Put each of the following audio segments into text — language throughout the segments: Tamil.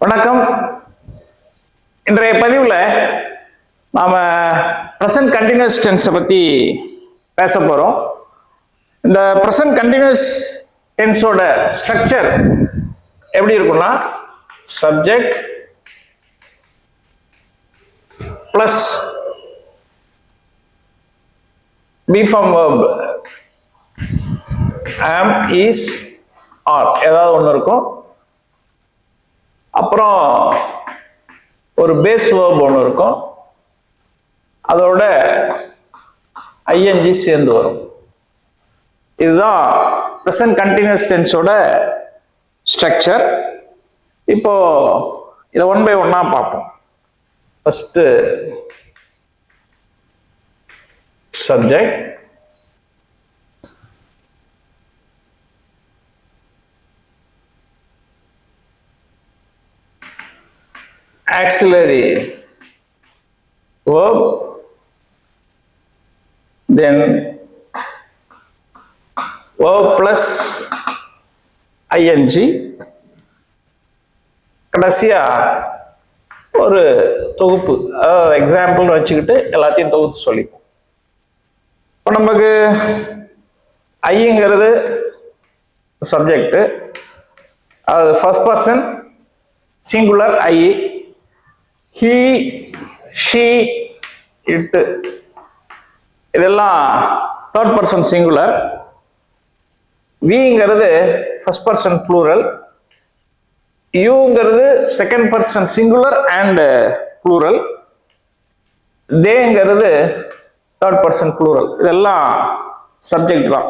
வணக்கம். இன்றைய பதிவில் நாம ப்ரெசன்ட் கண்டினியூஸ் டென்ஸை பற்றி பேச போகிறோம். இந்த ப்ரெசன்ட் கண்டினியூஸ் டென்ஸோட ஸ்ட்ரக்சர் எப்படி இருக்கும்னா, subject plus be form verb am, is, are ஏதாவது ஒன்று இருக்கும். அப்புறம் ஒரு பேஸ் வேர்ப் ஒன்று இருக்கும், அதோட ஐஎன்ஜி சேர்ந்து வரும். இதுதான் ப்ரெசன்ட் கண்டினியூஸ் டென்ஸோட ஸ்ட்ரக்சர். இப்போ இதை ஒன் பை ஒன்னா பார்ப்போம். First subject, auxiliary verb, then verb plus ing, கடைசியா ஒரு தொகுப்பு, அதாவது எக்ஸாம்பிள் வச்சுக்கிட்டு எல்லாத்தையும் தொகுத்து சொல்லிப்போம். இப்போ நமக்கு ஐங்கிறது சப்ஜெக்ட், அது first person singular I, he, she, it இதெல்லாம் தேர்ட் பர்சன் சிங்குலர். விங்கிறது ஃபர்ஸ்ட் பர்சன் ப்ளூரல், யூங்கிறது second person singular and plural, தேங்கிறது தேர்ட் பர்சன் ப்ளூரல். இதெல்லாம் சப்ஜெக்ட் தான்.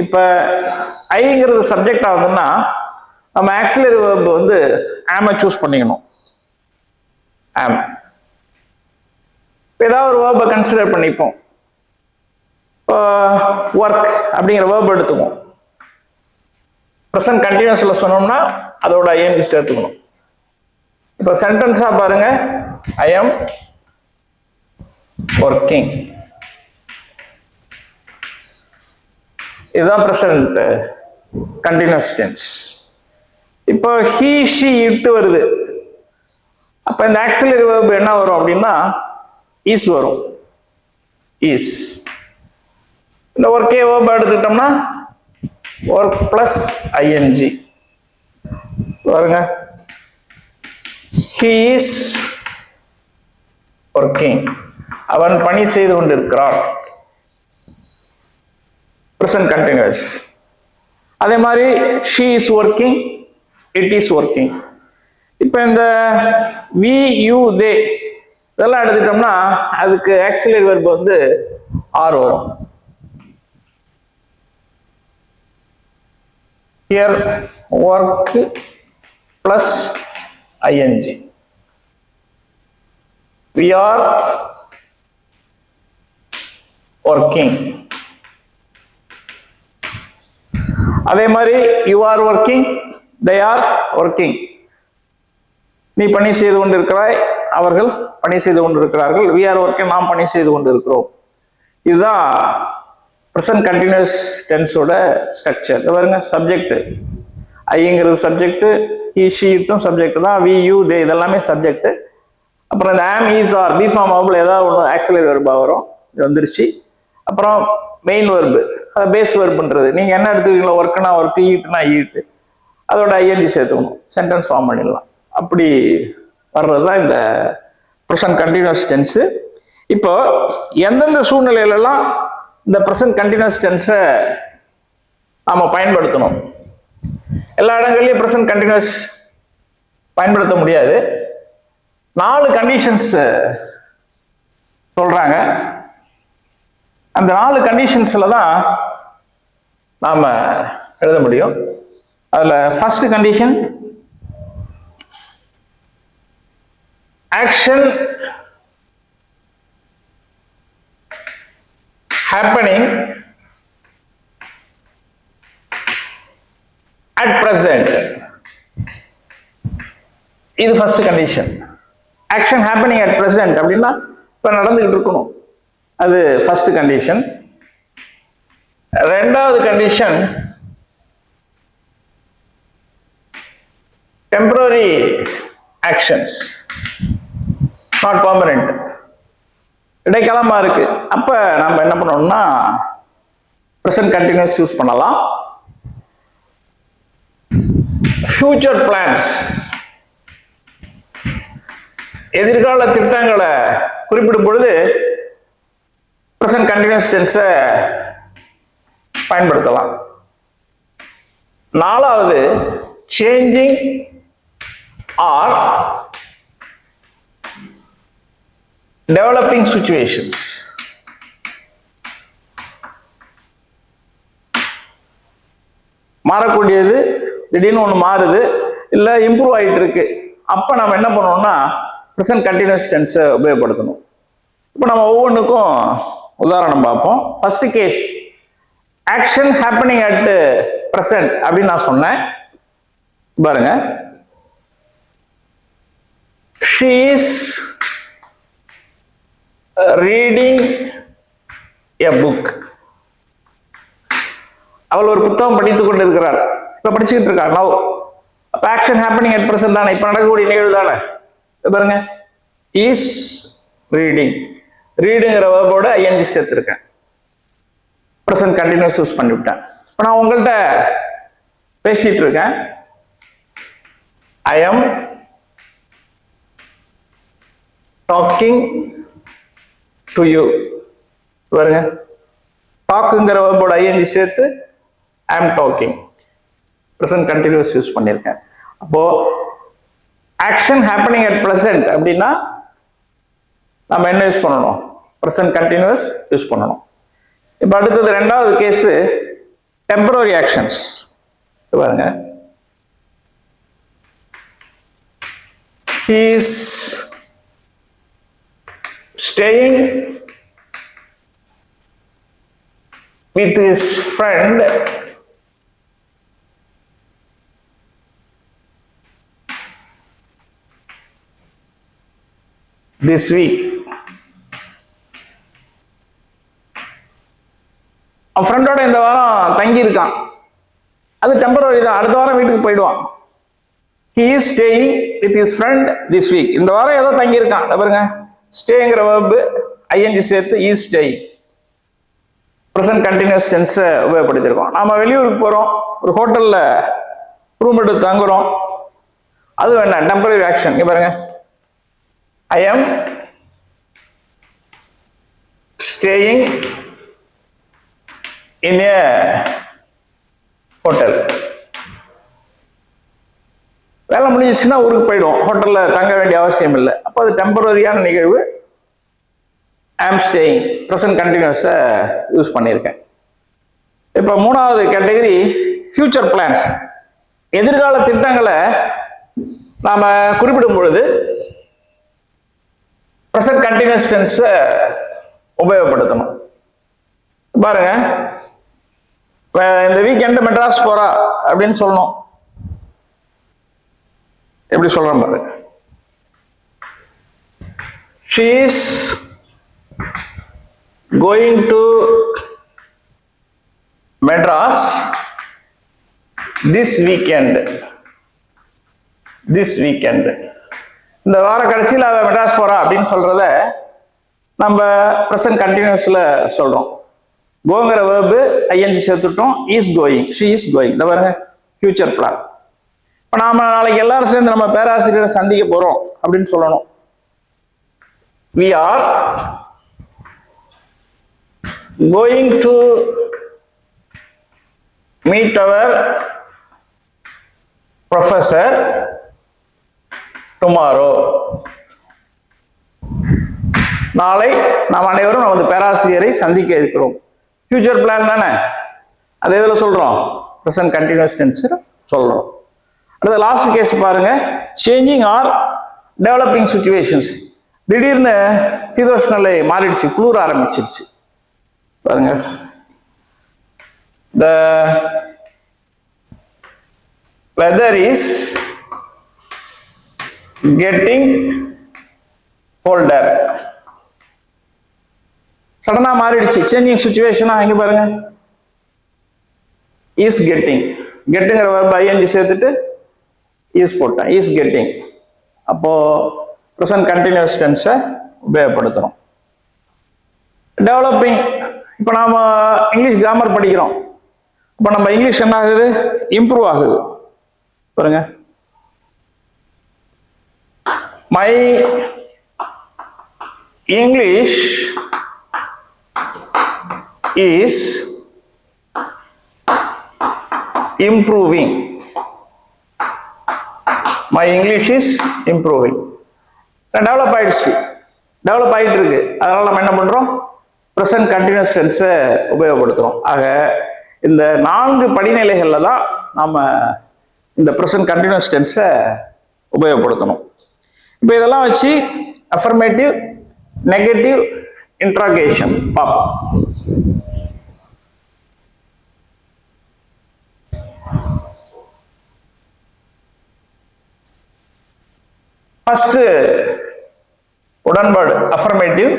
இப்போ ஐங்கிறது சப்ஜெக்ட் ஆகுதுன்னா நம்ம ஆக்சிலரி வேர்ப் வந்து ஆமை சூஸ் பண்ணிக்கணும். ஆம், ஏதாவது ஒரு வேர்பை கன்சிடர் பண்ணிப்போம். ஒர்க் அப்படிங்கிற வேர்ப் எடுத்துக்குவோம். ப்ரெசன்ட் கண்டினியூஸ்ல சொன்னோம்னா அதோட ஐஎன்ஜி சேர்த்துக்கணும். இப்போ சென்டென்ஸா பாருங்க, ஐ எம் ஒர்க்கிங், இதுதான் ப்ரெசன்ட் கண்டினியூஸ் டென்ஸ். இப்போ he, she, it வருது. அப்ப இந்த ஆக்சிலரி வேர்ப் என்ன வரும் அப்படின்னா இஸ் வரும். இஸ். இந்த ஒர்க்கே வேர்ப் எடுத்துக்கிட்டோம்னா ஒர்க் பிளஸ் ஐஎன்ஜி பாருங்க. he is working, அவன் பணி செய்து கொண்டிருக்கிறான். present continuous. அதே மாதிரி she is working, it is working. இப்போ இந்த வி, யூ, தே இதெல்லாம் எடுத்துட்டோம்னா அதுக்கு ஆக்சிலரி வெர்ப் வந்து ஆர் வரும். Here work plus ING, we are working. அதே மாதிரி you are working, they are working. நீ பணி செய்து கொண்டிருக்கிறாய், அவர்கள் பணி செய்து கொண்டிருக்கிறார்கள். we are working, நாம் பணி செய்து கொண்டிருக்கிறோம். இதுதான் ப்ரெசன்ட் கண்டினியூஸ் டென்ஸோட ஸ்ட்ரக்சர். இது பாருங்க, சப்ஜெக்ட் ஐங்கிறது சப்ஜெக்ட், he, she, இட்டும் சப்ஜெக்ட் தான், we, you, they இதெல்லாமே சப்ஜெக்ட். அப்புறம் இந்த am, is, are be form வேர்ப்ல ஏதாவது ஒன்று ஆக்சிலரி வெர்பா வரும், இது வந்துருச்சு. அப்புறம் மெயின் வெர்பு, பேஸ் வெர்புன்றது நீங்க என்ன எடுத்துக்கிறீங்களோ, ஒர்க்னா ஒர்க், ஈட்னா ஈட்டு, அதோட ஐஎன்ஜி சேர்த்துக்கணும், சென்டென்ஸ் ஃபார்ம் பண்ணிடலாம். அப்படி வர்றதுதான் இந்த ப்ரெசன்ட் கண்டினியூஸ் டென்ஸ். இப்போ எந்தெந்த சூழ்நிலையிலலாம் இந்த ப்ரெசன்ட் கண்டினியூஸ் டென்ஸை நாம பயன்படுத்தணும்? எல்லா இடங்கள்லையும் ப்ரெசன்ட் கண்டினியூஸ் பயன்படுத்த முடியாது. 4 கண்டிஷன்ஸ் சொல்றாங்க. அந்த 4 கண்டிஷன்ஸ்ல தான் நாம எழுத முடியும். அதுல first condition, action happening at present. இது first condition. action happening at present அப்படின்னா இப்ப நடந்துகிட்டு இருக்கணும், அது ஃபர்ஸ்ட் கண்டிஷன். ரெண்டாவது condition, temporary temporary actions, not permanent. இடைக்காலமா இருக்கு. அப்ப நம்ம என்ன பண்ணணும்னா present continuous யூஸ் பண்ணலாம். future plans, எதிர்கால திட்டங்களை குறிப்பிடும் பொழுது present continuous tense பயன்படுத்தலாம். நாலாவது changing or developing situations. மாறக்கூடியது, திடீர்னு ஒன்று மாறுது, இல்லை இம்ப்ரூவ் ஆகிட்டு இருக்கு. அப்போ நம்ம என்ன பண்ணோம்னா ப்ரெசன்ட் கண்டினியூஸ் டென்ஸை உபயோகப்படுத்தணும். இப்போ நம்ம ஒவ்வொன்றுக்கும் உதாரணம் பார்ப்போம். First case, action happening at present அப்படின்னு நான் சொன்னேன். பாருங்க, she is reading a book. அவள் ஒரு புத்தகம் படித்துக் கொண்டு இருக்கிறாள். இப்ப படிச்சுக்கிட்டு இருக்காள். நவ் அப்ப ஆக்ஷன் ஹேப்பனிங் அட் பிரசன்ட் தானே, இப்ப நடக்கக்கூடிய நிகழ்வு தானே. பாருங்க, இஸ் ரீடிங், ரீடுங்கிற வேர்போட ஐஎன்ஜி சேர்த்திருக்கேன், பிரசன்ட் கண்டினியூஸ் யூஸ் பண்ணிவிட்டேன். இப்ப நான் உங்கள்கிட்ட பேசிட்டு இருக்கேன். I am talking to you. பாருங்க, டாக்குங்கிற வேர்போட ஐஎன்ஜி சேர்த்து I am talking, present continuous use பண்ணியிருக்கேன். அப்போ ஆக்ஷன் ஹேப்பனிங் அட் பிரசன்ட் அப்படின்னா நம்ம என்ன யூஸ் பண்ணணும்? பிரசன்ட் கண்டினியூஸ் யூஸ் பண்ணணும். இப்போ அடுத்தது ரெண்டாவது கேஸ், டெம்பரரி ஆக்ஷன்ஸ். பாருங்க, he is staying with his friend this week. அவன் ஃப்ரெண்டோட இந்த வாரம் தங்கி இருக்கான், அது டெம்பரரி தான், அடுத்த வாரம் வீட்டுக்கு போயிடுவான். he is staying with his friend this week. இந்த வாரம் ஏதோ தங்கி இருக்கான். பாருங்க, ஸ்டேங்கிற வேர்பு ஐஎன்ஜி சேர்த்து is staying, present continuous tense உபயோகப்படுத்திருக்கோம். நாம வெளியூருக்கு போறோம், ஒரு ஹோட்டல்ல ரூம் எடுத்து தங்குறோம், அது வேண்டாம், டெம்பரரி ஆக்ஷன். இங்க பாருங்க, I am staying in A hotel. வேலை முடிஞ்சிச்சுன்னா ஊருக்கு போயிடுவோம், ஹோட்டல்ல தங்க வேண்டிய அவசியம் இல்லை. அப்போ அது டெம்பரரியான நிகழ்வு. ஐ ஆம் ஸ்டேயிங், ப்ரெசன்ட் கண்டினியூஸை யூஸ் பண்ணியிருக்கேன். இப்போ மூணாவது கேட்டகரி, ஃபியூச்சர் பிளான்ஸ். எதிர்கால திட்டங்களை நாம குறிப்பிடும் பொழுது ப்ரெசன்ட் கண்டினியூஸ் டென்ஸை உபயோகப்படுத்தணும். பாருங்க, இந்த வீக்கெண்டு மெட்ராஸ் போறா அப்படின்னு சொல்லணும். எப்படி சொல்றேன் பாருங்க, she is going to Madras this weekend. இந்த வார கடைசியில் அவ மெட்ராஸ் போறா அப்படின்னு சொல்றத நம்ம ப்ரெசன்ட் கண்டினியூஸ்ல சொல்றோம். கோங்கிற வேர்பு ஐஎன்ஜி சேர்த்துட்டோம், is going, she is going. இந்த பாருங்க, ஃபியூச்சர் பிளான். இப்போ நாம நாளைக்கு எல்லாரும் சேர்ந்து நம்ம பேராசிரியரை சந்திக்க போறோம் அப்படின்னு சொல்லணும். we are going to meet our professor tomorrow. நாளை நாம் அனைவரும் நமது பேராசிரியரை சந்திக்க இருக்கிறோம். ஃபியூச்சர் பிளான் தானே, அது எதில் சொல்றோம்? ப்ரெசன்ட் கண்டினியூஸ் டென்ஸ் சொல்றோம். அடுத்த லாஸ்ட் கேஸ் பாருங்க, சேஞ்சிங் ஆர் டெவலப்பிங் சிச்சுவேஷன்ஸ். திடீர்னு சீதோஷ்ண நிலை மாறிடுச்சு, குளிர ஆரம்பிச்சிருச்சு. பாருங்க, the weather is getting colder. சடனா மாறிடுச்சு, சேஞ்சிங் சிச்சுவேஷனா. இங்க பாருங்க, இஸ் கெட்டிங், கெட்டுங்கிற verb ing சேர்த்துட்டு இஸ் போட்டேன், இஸ் கெட்டிங். அப்போ ப்ரெசன்ட் கண்டினியூஸ் டென்ஸை உபயோகப்படுத்துகிறோம். டெவலப்பிங், இப்போ நாம இங்கிலீஷ் கிராமர் படிக்கிறோம். இப்போ நம்ம இங்கிலீஷ் என்ன ஆகுது? இம்ப்ரூவ் ஆகுது. பாருங்க, my English is improving. My English is improving. Develop ஆயிடுச்சு, டெவலப் ஆயிட்டு இருக்கு. அதனால நம்ம என்ன பண்றோம்? ப்ரெசன்ட் கண்டினியூஸ் டென்ஸை உபயோகப்படுத்துறோம். ஆக இந்த 4 படிநிலைகள்ல தான் நம்ம இந்த ப்ரெசன்ட் கண்டினியூஸ் டென்ஸை உபயோகப்படுத்தணும். இப்போ இதெல்லாம் வச்சு அஃபர்மேட்டிவ், நெகட்டிவ், இன்ட்ராகேஷன் பார்ப்போம். ஃபர்ஸ்ட் உடன்பாடு அஃபர்மேட்டிவ்.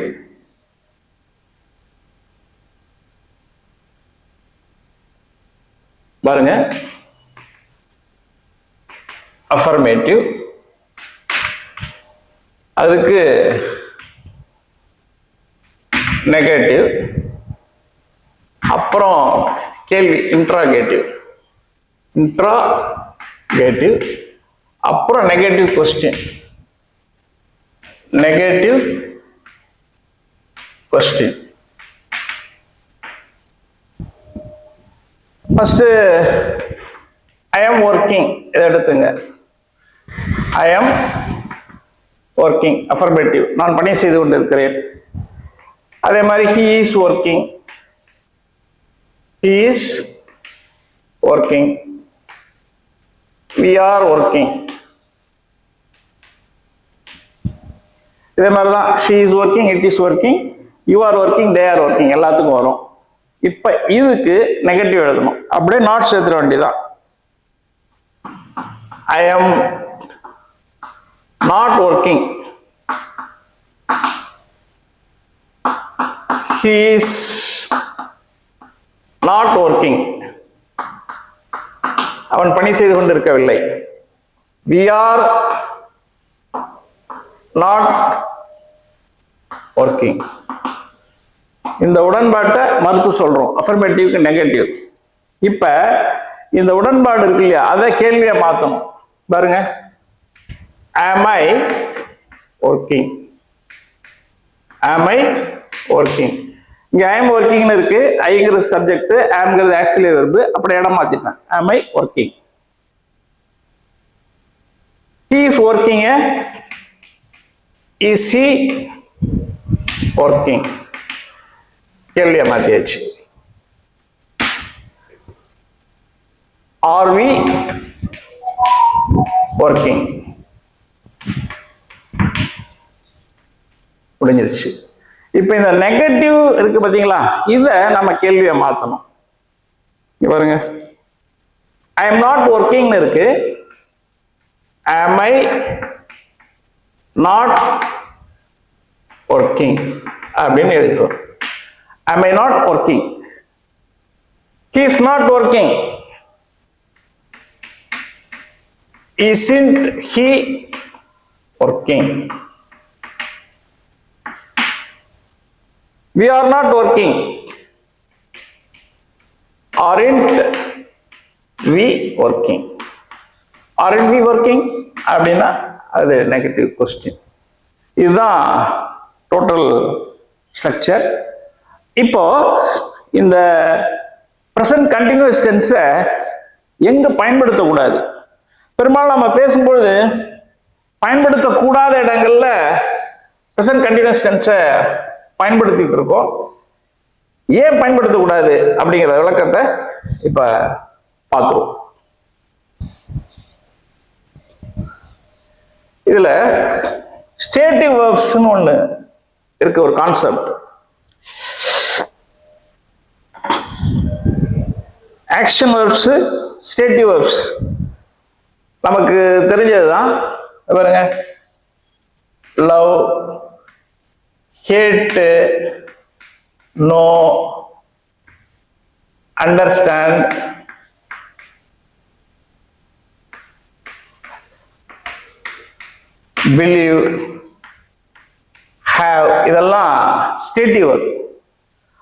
பாருங்க, அஃபர்மேட்டிவ், அதுக்கு நெகட்டிவ், அப்புறம் கேள்வி இன்ட்ராகேட்டிவ், இன்ட்ராகேட்டிவ், அப்புறம் negative question, negative question. First I am working, இதை எடுத்துங்க. ஐ எம் ஒர்க்கிங் அஃபர்மேட்டிவ், நான் பணி செய்து கொண்டிருக்கிறேன். அதே மாதிரி he is working, he is working, we are working. இதே மாதிரி தான் she is working, it is working, you are working, they are working, எல்லாத்துக்கும் வரும். இப்ப இதுக்கு நெகட்டிவ் எழுதணும். அப்படியே நாட் சேர்த்துட வேண்டியதான். I am not working, he is not working, அவன் பணி செய்து கொண்டிருக்கவில்லை. we are not working. இந்த உடன்பாட்டை மறுத்து சொல்றோம், அஃபர்மேட்டிவ்க்கு நெகட்டிவ். இப்ப இந்த உடன்பாடு இருக்கு இல்லையா, அதை கேள்வியை மாத்தணும். பாருங்க, am I working, am I working. இங்க I am working இருக்கு, ஐங்கிறது சப்ஜெக்ட், amங்கிறது ஆக்சிலரி வெர்பு. அப்படி இடம் மாத்திட்டேன், am I working. he is working, is he working. கேள்வியை மாத்தியாச்சு. are we working. முடிஞ்சிருச்சு. இப்ப இந்த நெகட்டிவ் இருக்கு பாத்தீங்களா, இத நம்ம கேள்வியை மாத்தணும். பாருங்க, I am not working இருக்கு, am I not working அப்படின்னு எழுதுவோம். am I not working, he is not working, isn't he working, we are not working, aren't we working, aren't we working அப்படின்னா அது நெகட்டிவ் கொஸ்டின். இதுதான் டோட்டல் ஸ்ட்ரக்சர். இப்போ இந்த ப்ரெசன்ட் கண்டினியூஸ் டென்ஸை எங்க பயன்படுத்தக்கூடாது? பெரும்பாலும் நம்ம பேசும்பொழுது பயன்படுத்தக்கூடாத இடங்கள்ல ப்ரெசன்ட் கண்டினியூஸ் டென்ஸை பயன்படுத்திட்டு இருக்கோம். ஏன் பயன்படுத்தக்கூடாது அப்படிங்கிற விளக்கத்தை இப்ப பார்த்துருவோம். இதுல ஸ்டேட்டிவ் வெர்ப்ஸ்னு ஒண்ணு இருக்கு, ஒரு concept. Action verbs, stative verbs நமக்கு தெரிஞ்சதுதான். பாருங்க, love, hate, know, understand, believe, have, இதெல்லாம் ஸ்டேட்டிவ் வேர்ப்.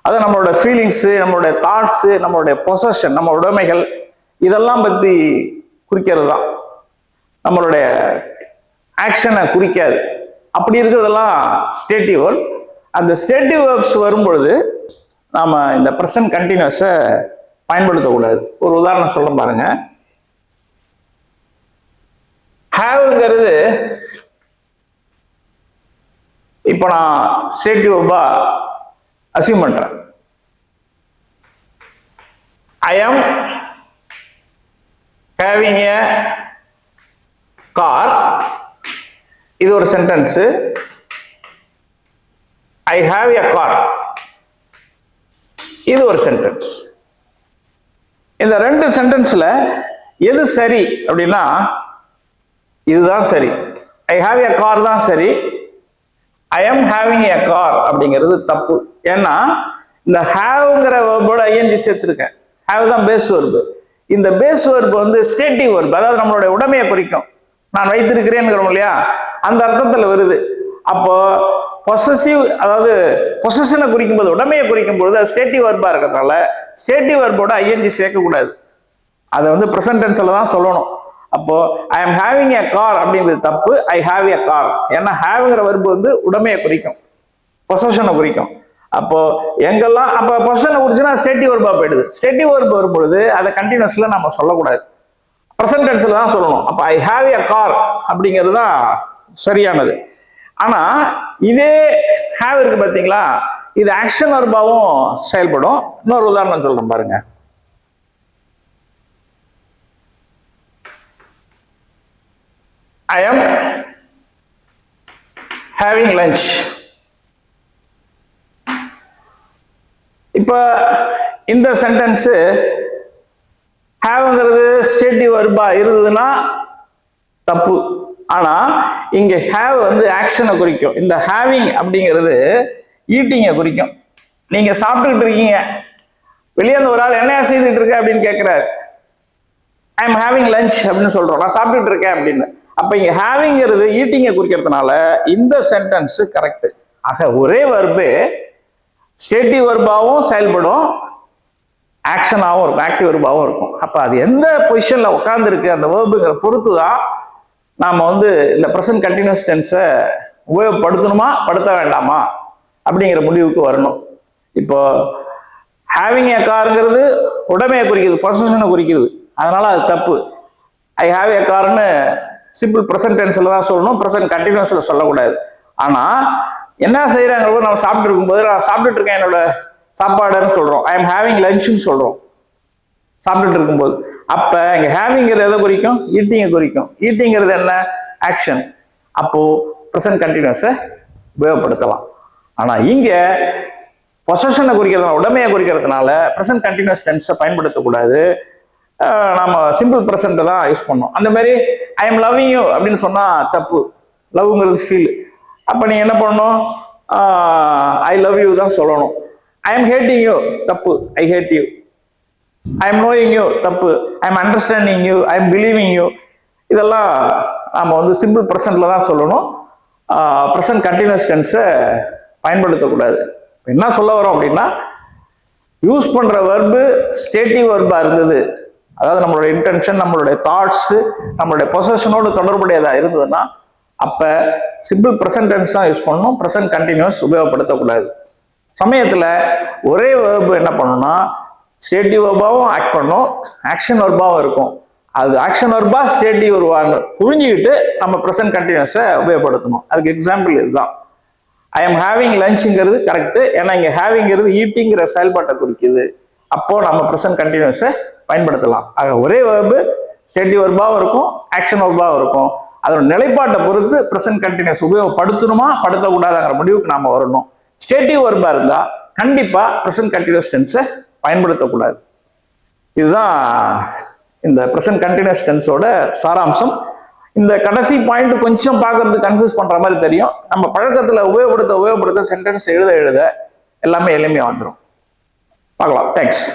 அது நம்மளோட ஃபீலிங்ஸு, நம்மளுடைய தாட்ஸு, நம்மளுடைய பொசஷன், நம்ம உடைமைகள், இதெல்லாம் பற்றி குறிக்கிறது தான். நம்மளுடைய ஆக்ஷனை குறிக்காது. அப்படி இருக்கிறதெல்லாம் ஸ்டேட்டிவ் வேர்ப். அந்த ஸ்டேட்டிவ் வேர்ப்ஸ் வரும்பொழுது நாம் இந்த ப்ரெசன்ட் கண்டினியூஸை பயன்படுத்தக்கூடாது. ஒரு உதாரணம் சொல்ல பாருங்க. ஹேவ்ங்கிறது இப்போ நான் ஸ்டேட்டிவ் வேர்பா அசியூம் பண்றேன். ஐ ஆம் ஹேவிங் எ கார், இது ஒரு sentence. I have a car, இது ஒரு சென்டென்ஸ். இந்த ரெண்டு சென்டென்ஸ்ல எது சரி அப்படின்னா இதுதான் சரி. ஐ ஹாவ் எ கார் தான் சரி, ஐ ஆம் ஹேவிங் எ கார் அப்படிங்கிறது தப்பு. ஏன்னா இந்த ஹேவ்ங்கிற வேர்போட ஐஎன்ஜி சேர்த்திருக்கேன். ஹேவ் தான் பேஸ் வேர்பு. இந்த பேஸ் வேர்பு வந்து ஸ்டேட்டிவ் வேர்பு, அதாவது நம்மளுடைய உடைமையை குறிக்கும். நான் வைத்திருக்கிறேன்ங்கிறோம் இல்லையா, அந்த அர்த்தத்தில் வருது. அப்போ பொசசிவ், அதாவது பொசஷனை குறிக்கும் போது, உடைமையை குறிக்கும் பொழுது அது ஸ்டேட்டிவ் வேர்பா இருக்கிறதுனால ஸ்டேட்டிவ் வேர்போட ஐஎன்ஜி சேர்க்கக்கூடாது. அதை வந்து ப்ரெசன்ட் டென்ஸ்ல தான் சொல்லணும். அப்போ I am having a car அப்படிங்கிறது தப்பு. I have a car. ஏன்னா ஹேவ்ங்கிற வெர்பு வந்து உடைமையை குறிக்கும், பொசஷனை குறிக்கும். அப்போ எங்கெல்லாம் அப்போ பொசஷனை குறிச்சுன்னா ஸ்டேட்டிவ் வெர்பா போயிடுது. ஸ்டேட்டிவ் வெர்பு வரும்பொழுது அதை கண்டினியூஸ்ல நம்ம சொல்லக்கூடாது, ப்ரெசன்ட் டென்ஸ்ல தான் சொல்லணும். அப்போ ஐ ஹாவ் எ கார் அப்படிங்கிறது தான் சரியானது. ஆனா இதே ஹேவ் இருக்கு பார்த்தீங்களா, இது ஆக்ஷன் வெர்பாவும் செயல்படும். இன்னொரு உதாரணம் சொல்றேன் பாருங்க. I am having lunch. இப்ப இந்த சென்டென்ஸ் ஹேவ்ங்கிறது ஸ்டேட்டிவ் வெர்பா இருந்ததுன்னா தப்பு. ஆனா இங்க ஹேவ் வந்து ஆக்ஷனை குறிக்கும். இந்த ஹேவிங் அப்படிங்கிறது ஈட்டிங்கை குறிக்கும். நீங்க சாப்பிட்டுக்கிட்டு இருக்கீங்க, வெளியே அந்த ஒரு ஆள் என்னையா செய்துட்டு இருக்க அப்படின்னு கேட்கிறாரு. ஐ எம் ஹேவிங் லஞ்ச் அப்படின்னு சொல்றோம், நான் சாப்பிட்டுட்டு இருக்கேன் அப்படின்னு. அப்ப இங்க ஹேவிங்கிறது ஈட்டிங்கை குறிக்கிறதுனால இந்த சென்டென்ஸ் கரெக்ட். ஆக ஒரே வெர்பு ஸ்டேட்டிவ் வெர்பாவும் செயல்படும், ஆக்ஷனாகவும் இருக்கும், ஆக்டிவ் வெர்பாவும் இருக்கும். அப்ப அது எந்த பொசிஷன்ல உட்கார்ந்து இருக்கு அந்த வெர்புங்கிற பொறுத்து தான் நாம வந்து இந்த ப்ரெசன்ட் கண்டினியூஸ் டென்ஸை உபயோகப்படுத்தணுமா படுத்த வேண்டாமா அப்படிங்கிற முடிவுக்கு வரணும். இப்போ ஹேவிங் ஏ காருங்கிறது உடைமையை குறிக்குது, பொசஷனை குறிக்குது, அதனால அது தப்பு. ஐ ஹாவ் ஏ கார்னு சிம்பிள் ப்ரெசன்ட் டென்ஸ்ல தான் சொல்லணும், ப்ரெசன்ட் கண்டினியூஸ்ல சொல்லக்கூடாது. ஆனா என்ன செய்யறாங்க, நம்ம சாப்பிட்டு இருக்கும்போது நான் சாப்பிட்டுட்டு இருக்கேன் என்னோட சாப்பாடுன்னு சொல்றோம், ஐ எம் ஹேவிங் லஞ்சுன்னு சொல்றோம் சாப்பிட்டுட்டு இருக்கும்போது. அப்ப இங்க ஹேவிங்கிறது எதை குறிக்கும், ஈட்டிங்கை குறிக்கும். ஈட்டிங்கிறது என்ன, ஆக்ஷன். அப்போ ப்ரெசன்ட் கண்டினியூஸை உபயோகப்படுத்தலாம். ஆனா இங்க பொசஷனை குறிக்கிறதுனால, உடைமையை குறிக்கிறதுனால ப்ரெசன்ட் கண்டினியூஸ் டென்ஸை பயன்படுத்தக்கூடாது. நாம சிம்பிள் ப்ரெசன்ட் தான் யூஸ் பண்ணோம். அந்த மாதிரி ஐ எம் லவ்விங் யூ அப்படின்னு சொன்னா தப்பு. லவ்ங்கிறது ஃபீல். அப்ப நீ என்ன பண்ணணும், ஐ லவ் யூ தான் சொல்லணும். ஐ எம் ஹேட்டிங் யூ தப்பு, I hate you. I am knowing you தப்பு, I am understanding you, I am believing you. இதெல்லாம் நாம வந்து சிம்பிள் ப்ரெசன்ட்ல தான் சொல்லணும். ப்ரெசன்ட் கண்டினியூஸ் டென்ஸை பயன்படுத்தக்கூடாது. என்ன சொல்ல வரோம் அப்படின்னா, யூஸ் பண்ற வெர்பு ஸ்டேட்டிவ் வெர்பா இருந்தது, அதாவது நம்மளோட இன்டென்ஷன், நம்மளுடைய தாட்ஸ், நம்மளுடைய பொசஷனோடு தொடர்புடையதா இருந்ததுன்னா அப்ப சிம்பிள் ப்ரெசன்ட் டென்ஸ் தான் யூஸ் பண்ணணும், ப்ரெசன்ட் கண்டினியூஸ் உபயோகப்படுத்தக்கூடாது. சமயத்துல ஒரே வெர்பு என்ன பண்ணணும்னா ஸ்டேட்டிவ் வெர்பாவும் ஆக்ட் பண்ணும், ஆக்ஷன் வெர்பாவும் இருக்கும். அது ஆக்ஷன் வெர்பா ஸ்டேட்டிவ் வெர்பான்னு புரிஞ்சுக்கிட்டு நம்ம ப்ரெசன்ட் கண்டினியூஸை உபயோகப்படுத்தணும். அதுக்கு எக்ஸாம்பிள் இதுதான். ஐ எம் ஹேவிங் லஞ்சுங்கிறது கரெக்ட், ஏன்னா இங்க ஹேவிங்கிறது ஈட்டிங்கிற செயல்பாட்டை குறிக்குது. அப்போ நம்ம ப்ரெசன்ட் கண்டினியூஸை பயன்படுத்தலாம். ஆக ஒரே வெர்பு ஸ்டேட்டிவ் வெர்பாவும் இருக்கும், ஆக்ஷன் வெர்பாவும் இருக்கும். அதோட நிலைப்பாட்டை பொறுத்து ப்ரெசன்ட் கண்டினியூஸ் உபயோகப்படுத்தணுமா படுத்தக்கூடாதுங்கிற முடிவுக்கு நாம வரணும். ஸ்டேட்டிவ் வெர்பா இருந்தா கண்டிப்பா ப்ரெசன்ட் கண்டினியூஸ் டென்ஸை பயன்படுத்தக்கூடாது. இதுதான் இந்த ப்ரெசன்ட் கண்டினியூஸ் டென்ஸோட சாராம்சம். இந்த கடைசி பாயிண்ட் கொஞ்சம் பார்க்கறது கன்ஃபியூஸ் பண்ற மாதிரி தெரியும். நம்ம பழக்கத்துல உபயோகப்படுத்த சென்டென்ஸ் எழுத எல்லாமே எளிமையா வந்துடும். பார்க்கலாம். தேங்க்ஸ்.